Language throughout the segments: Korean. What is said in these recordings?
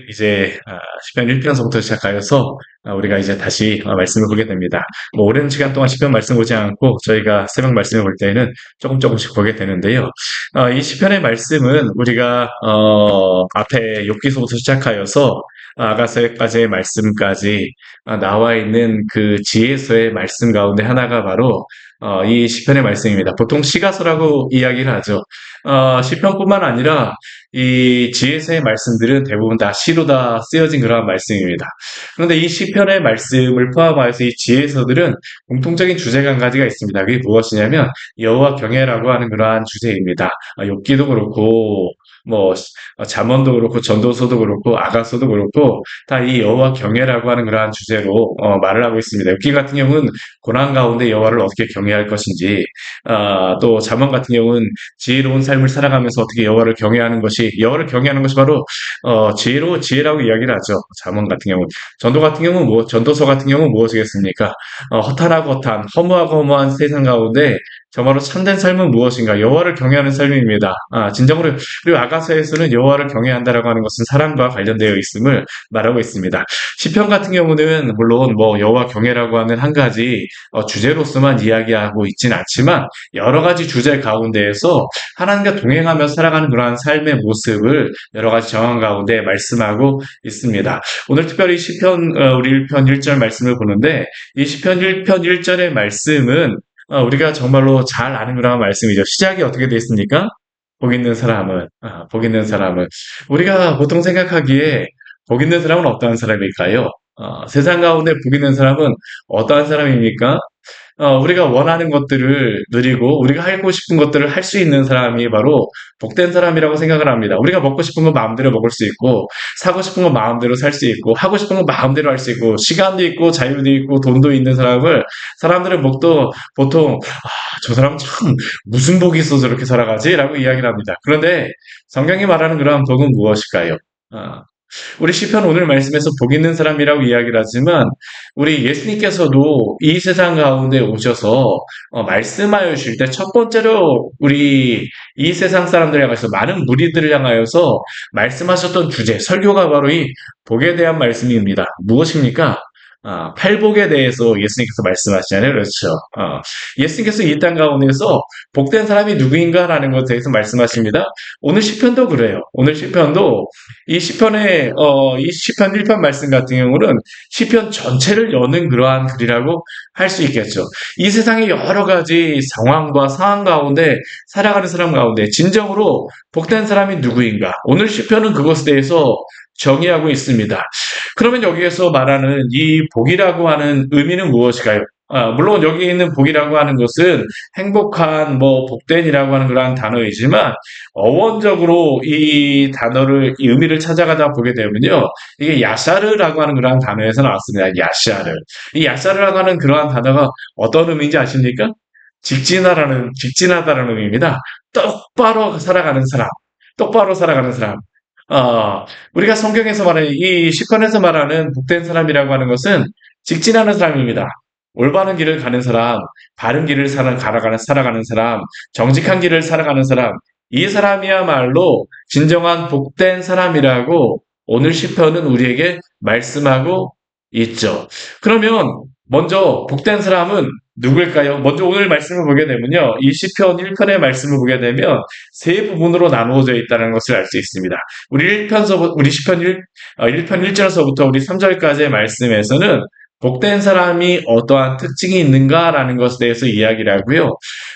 이제 시편 1편서부터 시작하여서 우리가 이제 다시 말씀을 보게 됩니다. 뭐 오랜 시간 동안 시편 말씀 보지 않고 저희가 새벽 말씀을 볼 때는 조금씩 보게 되는데요. 이 시편의 말씀은 우리가 앞에 욥기서부터 시작하여서 아가서까지의 말씀까지 나와 있는 그 지혜서의 말씀 가운데 하나가 바로 이 시편의 말씀입니다. 보통 시가서라고 이야기를 하죠. 시편뿐만 아니라 이 지혜서의 말씀들은 대부분 다 시로 다 쓰여진 그러한 말씀입니다. 그런데 이 시편의 말씀을 포함하여서 이 지혜서들은 공통적인 주제가 한 가지가 있습니다. 그게 무엇이냐면 여호와 경외라고 하는 그러한 주제입니다. 욥기도 그렇고 뭐 잠언도 그렇고 전도서도 그렇고 아가서도 그렇고 다 이 여호와 경외라고 하는 그러한 주제로 말을 하고 있습니다. 욥기 같은 경우는 고난 가운데 여호와를 어떻게 경외할 것인지, 또 잠언 같은 경우는 지혜로운 삶을 살아가면서 어떻게 여호와를 경외하는 것이 바로 지혜라고 이야기를 하죠. 잠언 같은 경우, 전도서 같은 경우는 무엇이겠습니까? 허탄하고 허탄, 허무하고 허무한 세상 가운데 정말로 참된 삶은 무엇인가? 여호와를 경외하는 삶입니다. 진정으로. 그리고 아가서에서는 여호와를 경외한다라고 하는 것은 사랑과 관련되어 있음을 말하고 있습니다. 시편 같은 경우는 물론 뭐 여호와 경외라고 하는 한 가지 주제로서만 이야기하고 있지는 않지만 여러 가지 주제 가운데에서 하나님과 동행하며 살아가는 그러한 삶의 모습을 여러 가지 정한 가운데 말씀하고 있습니다. 오늘 특별히 시편 우리 1편 1절 말씀을 보는데 이 시편 1편 1절의 말씀은 우리가 정말로 잘 아는 그런 말씀이죠. 시작이 어떻게 되어 있습니까? 복 있는 사람은 우리가 보통 생각하기에 복 있는 사람은 어떠한 사람일까요? 세상 가운데 복 있는 사람은 어떠한 사람입니까? 우리가 원하는 것들을 누리고 우리가 하고 싶은 것들을 할 수 있는 사람이 바로 복된 사람이라고 생각을 합니다. 우리가 먹고 싶은 거 마음대로 먹을 수 있고, 사고 싶은 거 마음대로 살 수 있고, 하고 싶은 거 마음대로 할 수 있고, 시간도 있고, 자유도 있고, 돈도 있는 사람들은 보통, 저 사람 참 무슨 복이 있어서 저렇게 살아가지? 라고 이야기를 합니다. 그런데 성경이 말하는 그러한 복은 무엇일까요? 아, 우리 시편 오늘 말씀에서 복 있는 사람이라고 이야기를 하지만 우리 예수님께서도 이 세상 가운데 오셔서 말씀하여 주실 때 첫 번째로 우리 이 세상 사람들 향해서 많은 무리들을 향하여서 말씀하셨던 주제, 설교가 바로 이 복에 대한 말씀입니다. 무엇입니까? 팔복에 대해서 예수님께서 말씀하시잖아요. 그렇죠. 예수님께서 이 땅 가운데서 복된 사람이 누구인가라는 것에 대해서 말씀하십니다. 오늘 시편도 그래요. 오늘 시편도 이 시편 1편 말씀 같은 경우는 시편 전체를 여는 그러한 글이라고 할 수 있겠죠. 이 세상의 여러 가지 상황과 상황 가운데 살아가는 사람 가운데 진정으로 복된 사람이 누구인가? 오늘 시편은 그것에 대해서 정의하고 있습니다. 그러면 여기에서 말하는 이 복이라고 하는 의미는 무엇일까요? 물론 여기 있는 복이라고 하는 것은 행복한, 복된이라고 하는 그러한 단어이지만, 어원적으로 이 의미를 찾아가다 보게 되면요. 이게 야샤르라고 하는 그러한 단어에서 나왔습니다. 야샤르. 이 야샤르라고 하는 그러한 단어가 어떤 의미인지 아십니까? 직진하다라는 의미입니다. 똑바로 살아가는 사람. 똑바로 살아가는 사람. 어, 우리가 성경에서 말하는 이 시편에서 말하는 복된 사람이라고 하는 것은 직진하는 사람입니다. 올바른 길을 가는 사람, 바른 길을 살아가는 사람, 정직한 길을 살아가는 사람, 이 사람이야말로 진정한 복된 사람이라고 오늘 시편은 우리에게 말씀하고 있죠. 그러면 먼저 복된 사람은 누구일까요? 먼저 오늘 말씀을 보게 되면요. 이 시편 1편의 말씀을 보게 되면 세 부분으로 나누어져 있다는 것을 알 수 있습니다. 우리 시편 1편 1절서부터 우리 3절까지의 말씀에서는 복된 사람이 어떠한 특징이 있는가라는 것에 대해서 이야기를 하고요.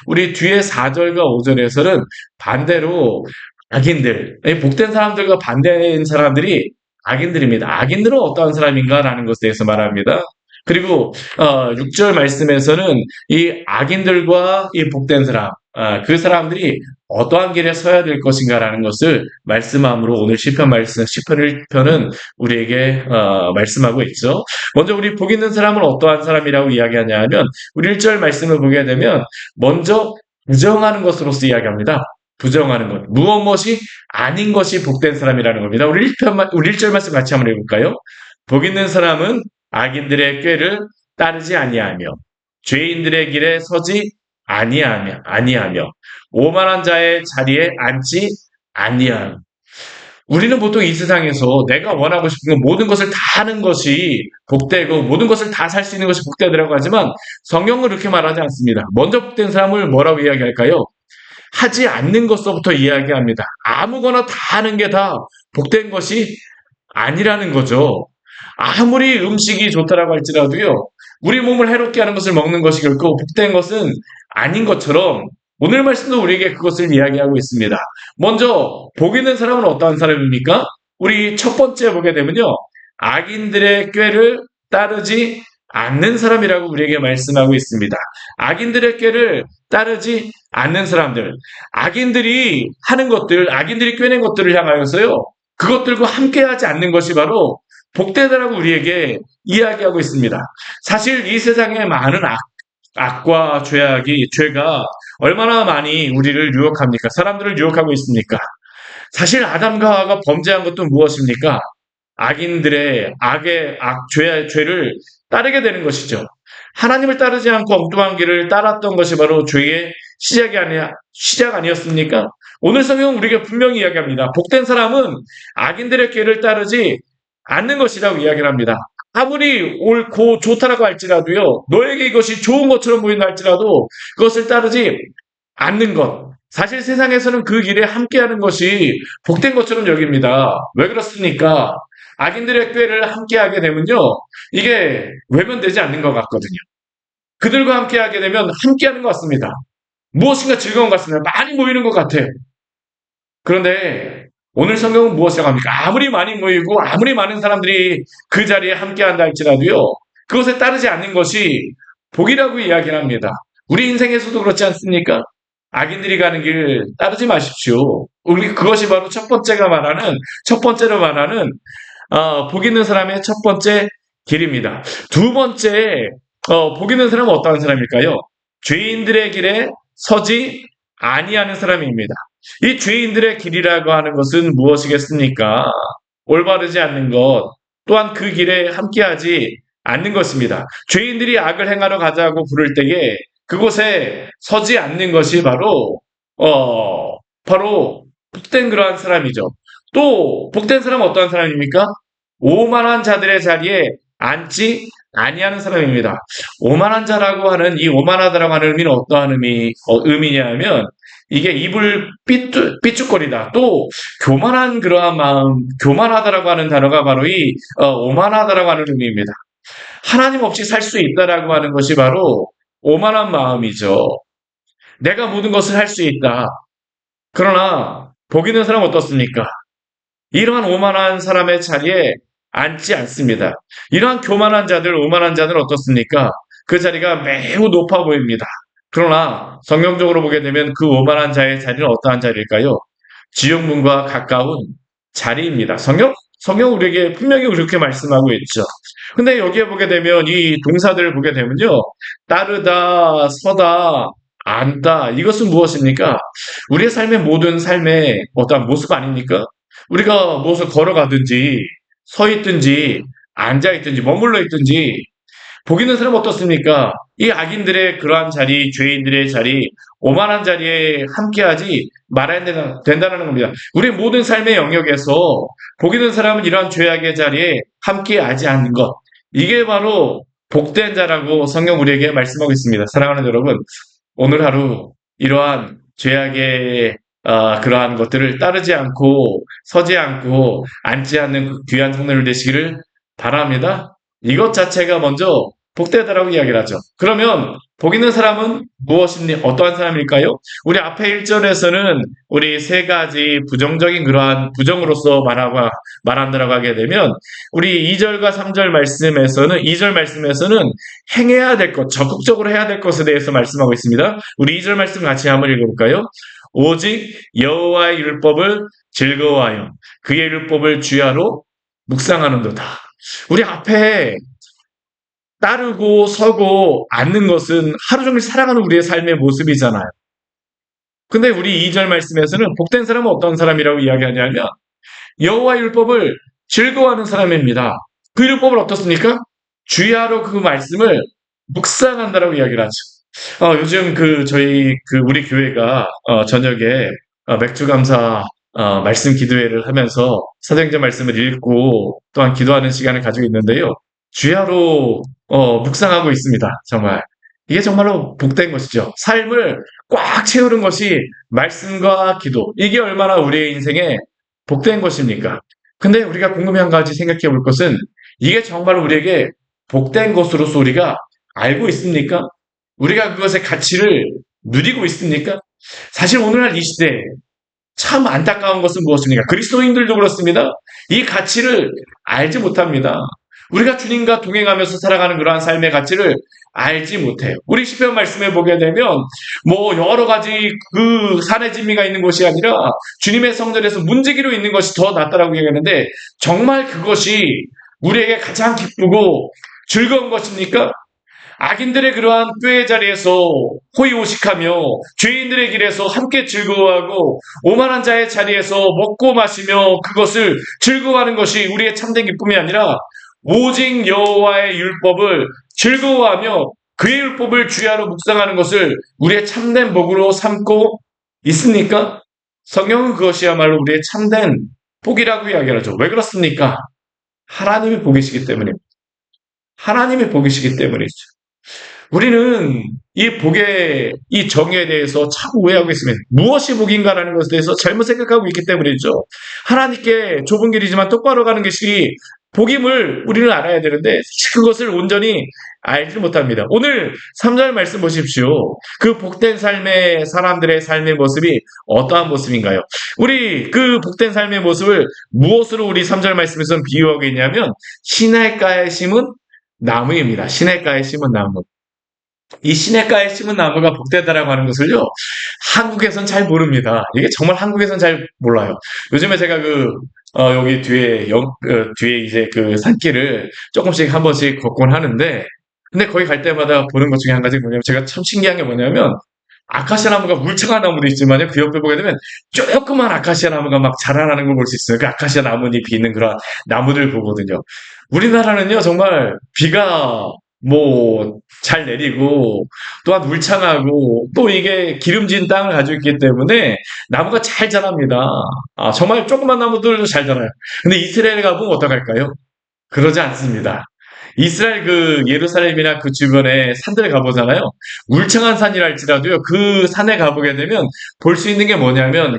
우리 뒤에 4절과 5절에서는 반대로 악인들, 복된 사람들과 반대인 사람들이 악인들입니다. 악인들은 어떠한 사람인가라는 것에 대해서 말합니다. 그리고 6절 말씀에서는 이 악인들과 이 복된 사람, 그 사람들이 어떠한 길에 서야 될 것인가라는 것을 말씀함으로 오늘 시편 1편은 우리에게 말씀하고 있죠. 먼저 우리 복 있는 사람은 어떠한 사람이라고 이야기하냐 하면 우리 1절 말씀을 보게 되면 먼저 부정하는 것으로서 이야기합니다. 부정하는 것. 무엇이 아닌 것이 복된 사람이라는 겁니다. 우리 1절 말씀 같이 한번 해볼까요? 복 있는 사람은 악인들의 꾀를 따르지 아니하며 죄인들의 길에 서지 아니하며 오만한 자의 자리에 앉지 아니하며 우리는 보통 이 세상에서 내가 원하고 싶은 모든 것을 다 하는 것이 복되고 모든 것을 다 살 수 있는 것이 복되더라고 하지만 성경은 그렇게 말하지 않습니다. 먼저 복된 사람을 뭐라고 이야기할까요? 하지 않는 것서부터 이야기합니다. 아무거나 다 하는 게 다 복된 것이 아니라는 거죠. 아무리 음식이 좋다라고 할지라도요, 우리 몸을 해롭게 하는 것을 먹는 것이 결코 복된 것은 아닌 것처럼 오늘 말씀도 우리에게 그것을 이야기하고 있습니다. 먼저 복 있는 사람은 어떠한 사람입니까? 우리 첫 번째 보게 되면요. 악인들의 꾀를 따르지 않는 사람이라고 우리에게 말씀하고 있습니다. 악인들의 꾀를 따르지 않는 사람들. 악인들이 하는 것들, 악인들이 꾀낸 것들을 향하여서요. 그것들과 함께하지 않는 것이 바로 복되다라고 우리에게 이야기하고 있습니다. 사실 이 세상에 많은 악과 죄가 얼마나 많이 우리를 유혹합니까? 사람들을 유혹하고 있습니까? 사실 아담과 하와가 범죄한 것도 무엇입니까? 악인들의 죄를 따르게 되는 것이죠. 하나님을 따르지 않고 엉뚱한 길을 따랐던 것이 바로 죄의 시작 아니었습니까? 오늘 성경은 우리에게 분명히 이야기합니다. 복된 사람은 악인들의 길을 따르지 않는 것이라고 이야기를 합니다. 아무리 옳고 좋다라고 할지라도요, 너에게 이것이 좋은 것처럼 보인다 할지라도 그것을 따르지 않는 것. 사실 세상에서는 그 길에 함께하는 것이 복된 것처럼 여깁니다. 왜 그렇습니까? 악인들의 꾀를 함께하게 되면요, 이게 외면되지 않는 것 같거든요. 그들과 함께하게 되면 함께하는 것 같습니다. 무엇인가 즐거운 것 같습니다. 많이 모이는 것 같아요. 그런데 오늘 성경은 무엇이라고 합니까? 아무리 많이 모이고 아무리 많은 사람들이 그 자리에 함께한다 할지라도요. 그것에 따르지 않는 것이 복이라고 이야기를 합니다. 우리 인생에서도 그렇지 않습니까? 악인들이 가는 길 따르지 마십시오. 우리 그것이 바로 첫 번째로 말하는 복 있는 사람의 첫 번째 길입니다. 두 번째, 복 있는 사람은 어떠한 사람일까요? 죄인들의 길에 서지 아니하는 사람입니다. 이 죄인들의 길이라고 하는 것은 무엇이겠습니까? 올바르지 않는 것, 또한 그 길에 함께하지 않는 것입니다. 죄인들이 악을 행하러 가자고 부를 때에 그곳에 서지 않는 것이 바로 복된 그러한 사람이죠. 또 복된 사람은 어떠한 사람입니까? 오만한 자들의 자리에 앉지 아니하는 사람입니다. 오만한 자라고 하는 이 오만하다라고 하는 의미는 어떠한 의미냐면 이게 입을 삐죽거리다. 또 교만한 그러한 마음, 교만하다라고 하는 단어가 바로 이 오만하다라고 하는 의미입니다. 하나님 없이 살 수 있다라고 하는 것이 바로 오만한 마음이죠. 내가 모든 것을 할 수 있다. 그러나 복 있는 사람은 어떻습니까? 이러한 오만한 사람의 자리에 앉지 않습니다. 이러한 오만한 자들 어떻습니까? 그 자리가 매우 높아 보입니다. 그러나 성경적으로 보게 되면 그 오만한 자의 자리는 어떠한 자리일까요? 지옥문과 가까운 자리입니다. 성경 우리에게 분명히 그렇게 말씀하고 있죠. 근데 여기에 보게 되면 이 동사들을 보게 되면요. 따르다, 서다, 앉다. 이것은 무엇입니까? 우리의 모든 삶의 어떠한 모습 아닙니까? 우리가 무엇을 걸어가든지, 서 있든지, 앉아 있든지, 머물러 있든지, 복 있는 사람은 어떻습니까? 이 악인들의 그러한 자리, 죄인들의 자리, 오만한 자리에 함께하지 말아야 된다는 겁니다. 우리 모든 삶의 영역에서 복 있는 사람은 이러한 죄악의 자리에 함께하지 않는 것. 이게 바로 복된 자라고 성경 우리에게 말씀하고 있습니다. 사랑하는 여러분, 오늘 하루 이러한 죄악의 그러한 것들을 따르지 않고 서지 않고 앉지 않는 그 귀한 성도들 되시기를 바랍니다. 이것 자체가 먼저 복되다라고 이야기를 하죠. 그러면 복 있는 사람은 어떠한 사람일까요? 우리 앞에 1절에서는 우리 세 가지 부정적인 그러한 부정으로서 말한다라고 하게 되면 우리 2절과 3절 말씀에서는 2절 말씀에서는 행해야 될 것, 적극적으로 해야 될 것에 대해서 말씀하고 있습니다. 우리 2절 말씀 같이 한번 읽어볼까요? 오직 여호와의 율법을 즐거워하여 그의 율법을 주야로 묵상하는도다. 우리 앞에 따르고 서고 앉는 것은 하루 종일 살아가는 우리의 삶의 모습이잖아요. 근데 우리 2절 말씀에서는 복된 사람은 어떤 사람이라고 이야기하냐면 여호와의 율법을 즐거워하는 사람입니다. 그 율법을 어떻습니까? 주야로 그 말씀을 묵상한다라고 이야기를 하죠. 요즘 우리 교회가 저녁에 맥주 감사 말씀 기도회를 하면서 사도행전 말씀을 읽고 또한 기도하는 시간을 가지고 있는데요. 주야로 묵상하고 있습니다. 정말. 이게 정말로 복된 것이죠. 삶을 꽉 채우는 것이 말씀과 기도. 이게 얼마나 우리의 인생에 복된 것입니까? 근데 우리가 궁금해 한 가지 생각해 볼 것은 이게 정말 우리에게 복된 것으로서 우리가 알고 있습니까? 우리가 그것의 가치를 누리고 있습니까? 사실 오늘날 이 시대에 참 안타까운 것은 무엇입니까? 그리스도인들도 그렇습니다. 이 가치를 알지 못합니다. 우리가 주님과 동행하면서 살아가는 그러한 삶의 가치를 알지 못해요. 우리 시편 말씀에 보게 되면 뭐 여러 가지 그 산의 진미가 있는 곳이 아니라 주님의 성전에서 문지기로 있는 것이 더 낫다라고 얘기하는데 정말 그것이 우리에게 가장 기쁘고 즐거운 것입니까? 악인들의 그러한 꾀의 자리에서 호의호식하며 죄인들의 길에서 함께 즐거워하고 오만한 자의 자리에서 먹고 마시며 그것을 즐거워하는 것이 우리의 참된 기쁨이 아니라 오직 여호와의 율법을 즐거워하며 그의 율법을 주야로 묵상하는 것을 우리의 참된 복으로 삼고 있습니까? 성경은 그것이야말로 우리의 참된 복이라고 이야기하죠. 왜 그렇습니까? 하나님이 복이시기 때문입니다. 하나님이 복이시기 때문이죠. 우리는 이 복의 이 정의에 대해서 참 오해하고 있습니다. 무엇이 복인가라는 것에 대해서 잘못 생각하고 있기 때문이죠. 하나님께 좁은 길이지만 똑바로 가는 것이 복임을 우리는 알아야 되는데 그것을 온전히 알지 못합니다. 오늘 3절 말씀 보십시오. 그 복된 삶의 사람들의 삶의 모습이 어떠한 모습인가요? 우리 그 복된 삶의 모습을 무엇으로 우리 3절 말씀에서는 비유하고 있냐면 시냇가에 심은 나무입니다. 시냇가에 심은 나무. 이 시냇가에 심은 나무가 복되다라고 하는 것을요, 한국에선 잘 모릅니다. 이게 정말 한국에선 잘 몰라요. 요즘에 제가 여기 뒤에 이제 그 산길을 조금씩 한 번씩 걷곤 하는데, 근데 거기 갈 때마다 보는 것 중에 한 가지 뭐냐면, 제가 참 신기한 게 뭐냐면, 아카시아 나무가 물창한 나무도 있지만요, 그 옆에 보게 되면 조그만 아카시아 나무가 막 자라나는 걸 볼 수 있어요. 그 아카시아 나뭇잎이 있는 그런 나무들 보거든요. 우리나라는요, 정말 비가 뭐 잘 내리고 또한 울창하고 또 이게 기름진 땅을 가지고 있기 때문에 나무가 잘 자랍니다. 정말 조그만 나무들도 잘 자라요. 근데 이스라엘에 가보면 어떡할까요? 그러지 않습니다. 이스라엘 그 예루살렘이나 그 주변에 산들에 가보잖아요. 울창한 산이랄지라도요, 그 산에 가보게 되면 볼 수 있는 게 뭐냐면,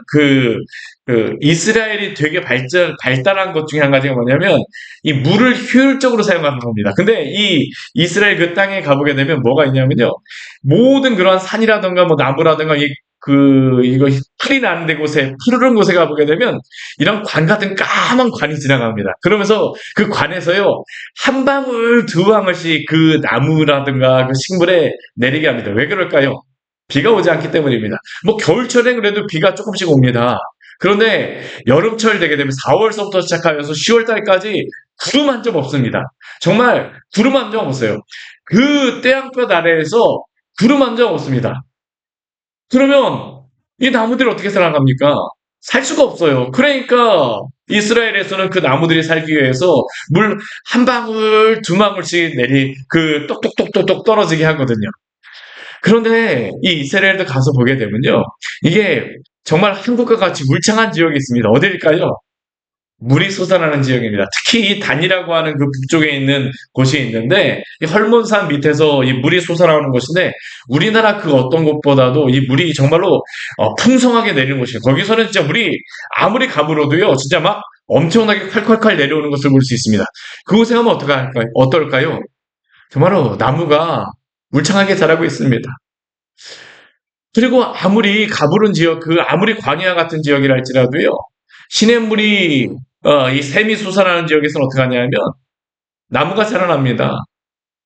이스라엘이 되게 발달한 것 중에 한 가지가 뭐냐면, 이 물을 효율적으로 사용하는 겁니다. 근데 이 이스라엘 그 땅에 가보게 되면 뭐가 있냐면요. 모든 그러한 산이라든가 뭐 나무라든가 이거 풀이 나는 데 곳에, 푸르른 곳에 가보게 되면 이런 관 같은 까만 관이 지나갑니다. 그러면서 그 관에서요, 한 방울, 두 방울씩 그 나무라든가 그 식물에 내리게 합니다. 왜 그럴까요? 비가 오지 않기 때문입니다. 뭐 겨울철엔 그래도 비가 조금씩 옵니다. 그런데 여름철 되게 되면 4월서부터 시작하여서 10월 달까지 구름 한 점 없습니다. 정말 구름 한 점 없어요. 그 태양볕 아래에서 구름 한 점 없습니다. 그러면 이 나무들이 어떻게 살아갑니까? 살 수가 없어요. 그러니까 이스라엘에서는 그 나무들이 살기 위해서 물 한 방울, 두 방울씩 똑똑똑똑똑 떨어지게 하거든요. 그런데 이 이스라엘도 가서 보게 되면요. 이게 정말 한국과 같이 물창한 지역이 있습니다. 어디일까요? 물이 솟아나는 지역입니다. 특히 이 단이라고 하는 그 북쪽에 있는 곳이 있는데, 이 헐몬산 밑에서 이 물이 솟아나오는 곳인데, 우리나라 그 어떤 곳보다도 이 물이 정말로 풍성하게 내리는 곳이에요. 거기서는 진짜 물이 아무리 가물어도요, 진짜 막 엄청나게 콸콸콸 내려오는 것을 볼 수 있습니다. 그곳에 가면 어떨까요? 정말로 나무가 물창하게 자라고 있습니다. 그리고 아무리 가물은 지역, 아무리 광야 같은 지역이랄지라도요, 시냇물이 이 샘이 솟아나는 지역에서는 어떻게 하냐면 나무가 자라납니다.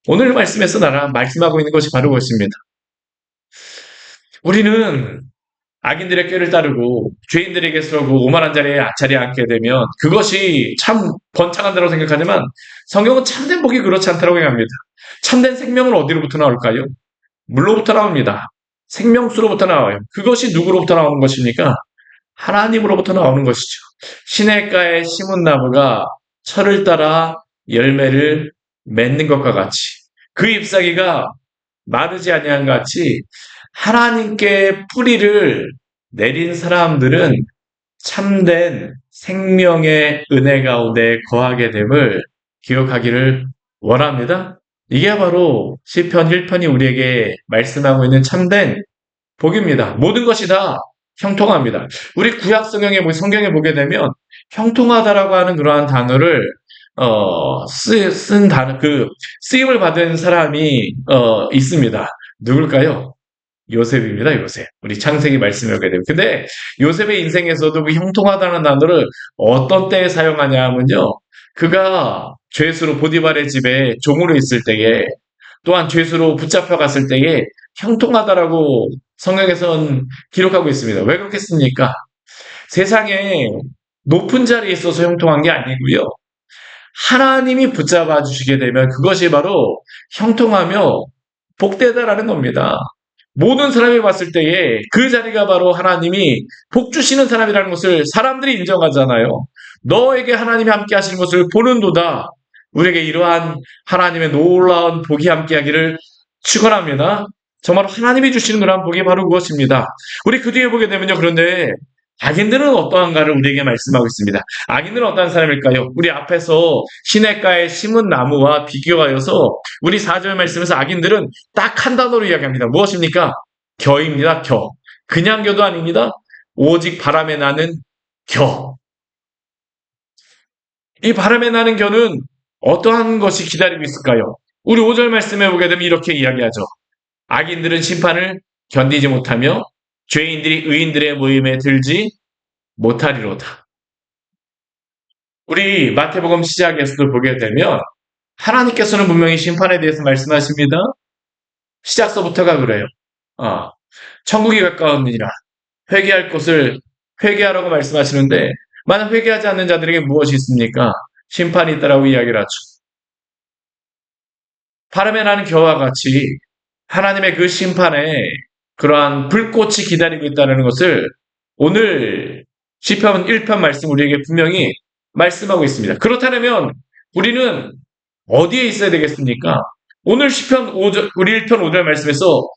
오늘 말씀에서 말씀하고 있는 것이 바로 그것입니다. 우리는 악인들의 꾀를 따르고 죄인들에게 서고 오만한 자리에 앉게 되면 그것이 참 번창한다고 생각하지만 성경은 참된 복이 그렇지 않다고 얘기합니다. 참된 생명은 어디로부터 나올까요? 물로부터 나옵니다. 생명수로부터 나와요. 그것이 누구로부터 나오는 것입니까? 하나님으로부터 나오는 것이죠. 시냇가에 심은 나무가 철을 따라 열매를 맺는 것과 같이 그 잎사귀가 마르지 아니한 같이 하나님께 뿌리를 내린 사람들은 참된 생명의 은혜 가운데 거하게 됨을 기억하기를 원합니다. 이게 바로 시편 1편이 우리에게 말씀하고 있는 참된 복입니다. 모든 것이 다 형통합니다. 우리 구약 성경에 보게 되면 형통하다라고 하는 그러한 단어를 쓴 단어 쓰임을 받은 사람이 있습니다. 누굴까요? 요셉입니다, 요셉. 우리 창세기 말씀을 보게 되면. 근데 요셉의 인생에서도 그 형통하다는 단어를 어떤 때에 사용하냐 하면요. 그가 죄수로 보디발의 집에 종으로 있을 때에 또한 죄수로 붙잡혀 갔을 때에 형통하다라고 성경에선 기록하고 있습니다. 왜 그렇겠습니까? 세상에 높은 자리에 있어서 형통한 게 아니고요. 하나님이 붙잡아 주시게 되면 그것이 바로 형통하며 복되다라는 겁니다. 모든 사람이 봤을 때에 그 자리가 바로 하나님이 복 주시는 사람이라는 것을 사람들이 인정하잖아요. 너에게 하나님이 함께 하시는 것을 보는도다. 우리에게 이러한 하나님의 놀라운 복이 함께하기를 축원합니다. 정말 하나님이 주시는 그러한 복이 바로 그것입니다. 우리 그 뒤에 보게 되면요. 그런데 악인들은 어떠한가를 우리에게 말씀하고 있습니다. 악인들은 어떠한 사람일까요? 우리 앞에서 시냇가에 심은 나무와 비교하여서 우리 4절 말씀에서 악인들은 딱 한 단어로 이야기합니다. 무엇입니까? 겨입니다. 겨. 그냥 겨도 아닙니다. 오직 바람에 나는 겨. 이 바람에 나는 겨는 어떠한 것이 기다리고 있을까요? 우리 5절 말씀에 보게 되면 이렇게 이야기하죠. 악인들은 심판을 견디지 못하며 죄인들이 의인들의 모임에 들지 못하리로다. 우리 마태복음 시작에서도 보게 되면 하나님께서는 분명히 심판에 대해서 말씀하십니다. 시작서부터가 그래요. 천국이 가까웠느니라. 회개할 것을 회개하라고 말씀하시는데 만약 회개하지 않는 자들에게 무엇이 있습니까? 심판이 있다라고 이야기를 하죠. 바람에 나는 겨와 같이 하나님의 그 심판에 그러한 불꽃이 기다리고 있다는 것을 오늘 시편 1편 말씀 우리에게 분명히 말씀하고 있습니다. 그렇다면 우리는 어디에 있어야 되겠습니까? 오늘 시편 5절, 우리 1편 5절 말씀에서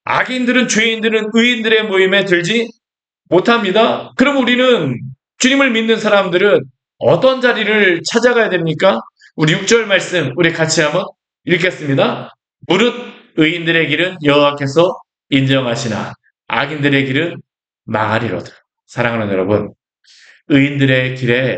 악인들은 죄인들은 의인들의 모임에 들지 못합니다. 그럼 우리는 주님을 믿는 사람들은 어떤 자리를 찾아가야 됩니까? 우리 6절 말씀 우리 같이 한번 읽겠습니다. 무릇 의인들의 길은 여호와께서 인정하시나 악인들의 길은 망하리로다. 사랑하는 여러분, 의인들의 길에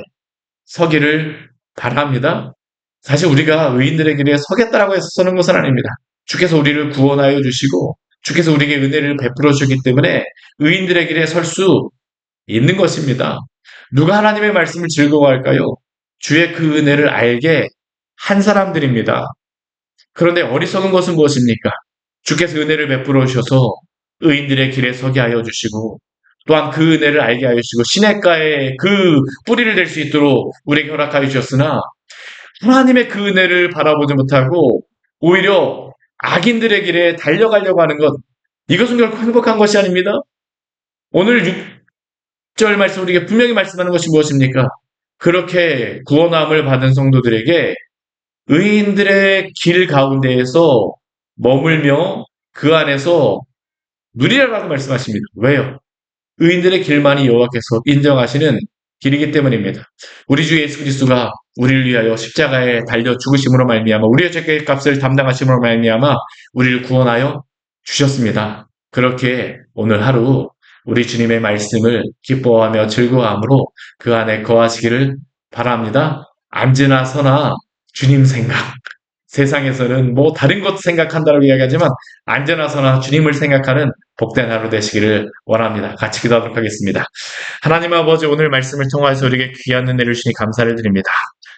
서기를 바랍니다. 사실 우리가 의인들의 길에 서겠다라고 해서 서는 것은 아닙니다. 주께서 우리를 구원하여 주시고 주께서 우리에게 은혜를 베풀어 주기 때문에 의인들의 길에 설 수 있는 것입니다. 누가 하나님의 말씀을 즐거워할까요? 주의 그 은혜를 알게 한 사람들입니다. 그런데 어리석은 것은 무엇입니까? 주께서 은혜를 베풀어 주셔서 의인들의 길에 서게 하여 주시고 또한 그 은혜를 알게 하여 주시고 시냇가에 그 뿌리를 댈 수 있도록 우리에게 허락하여 주셨으나 하나님의 그 은혜를 바라보지 못하고 오히려 악인들의 길에 달려가려고 하는 것, 이것은 결코 행복한 것이 아닙니다. 오늘 6절 말씀 우리에게 분명히 말씀하는 것이 무엇입니까? 그렇게 구원함을 받은 성도들에게 의인들의 길 가운데에서 머물며 그 안에서 누리라라고 말씀하십니다. 왜요? 의인들의 길만이 여호와께서 인정하시는 길이기 때문입니다. 우리 주 예수 그리스도가 우리를 위하여 십자가에 달려 죽으심으로 말미암아 우리의 죄의 값을 담당하심으로 말미암아 우리를 구원하여 주셨습니다. 그렇게 오늘 하루 우리 주님의 말씀을 기뻐하며 즐거워함으로 그 안에 거하시기를 바랍니다. 앉으나 서나 주님 생각. 세상에서는 뭐 다른 것 생각한다고 이야기하지만 앉으나 서나 주님을 생각하는 복된 하루 되시기를 원합니다. 같이 기도하도록 하겠습니다. 하나님 아버지, 오늘 말씀을 통해서 우리에게 귀한 은혜를 주시니 감사를 드립니다.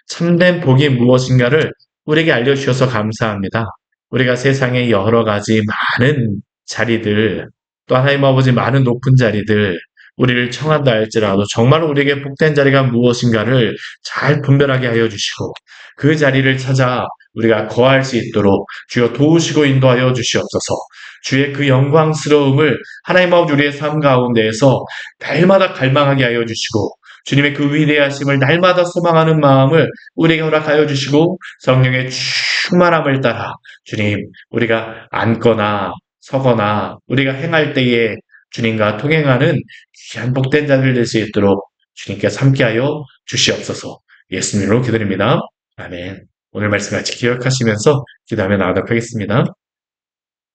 참된 복이 무엇인가를 우리에게 알려주셔서 감사합니다. 우리가 세상에 여러 가지 많은 자리들, 또 하나님 아버지 많은 높은 자리들, 우리를 청한다 할지라도 정말 우리에게 복된 자리가 무엇인가를 잘 분별하게 하여 주시고 그 자리를 찾아 우리가 거할 수 있도록 주여 도우시고 인도하여 주시옵소서. 주의 그 영광스러움을 하나님 아버지 우리의 삶 가운데에서 날마다 갈망하게 하여 주시고 주님의 그 위대하심을 날마다 소망하는 마음을 우리에게 허락하여 주시고 성령의 충만함을 따라 주님 우리가 앉거나 서거나 우리가 행할 때에 주님과 통행하는 귀한 복된 자들 될 수 있도록 주님께서 함께하여 주시옵소서. 예수님으로 기도드립니다. 아멘. 오늘 말씀 같이 기억하시면서 기도하며 나가도록 하겠습니다.